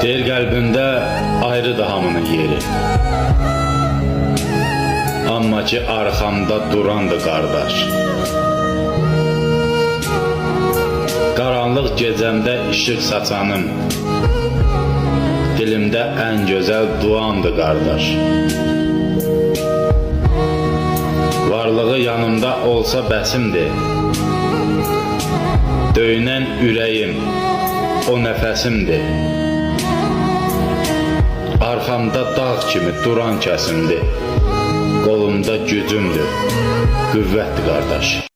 Deyir qəlbimdə ayrıdır hamının yeri. Amma ki arxamda durandı qardaş. Qaranlıq gecəmdə işıq saçanım, dilimdə ən gözəl duamdı qardaş. Varlığı yanımda olsa bəsimdir. Döyünən ürəyim, o nəfəsimdir. Arxamda dağ kimi duran kəsimdir. Qolumda gücümdür, qüvvətdir qardaş.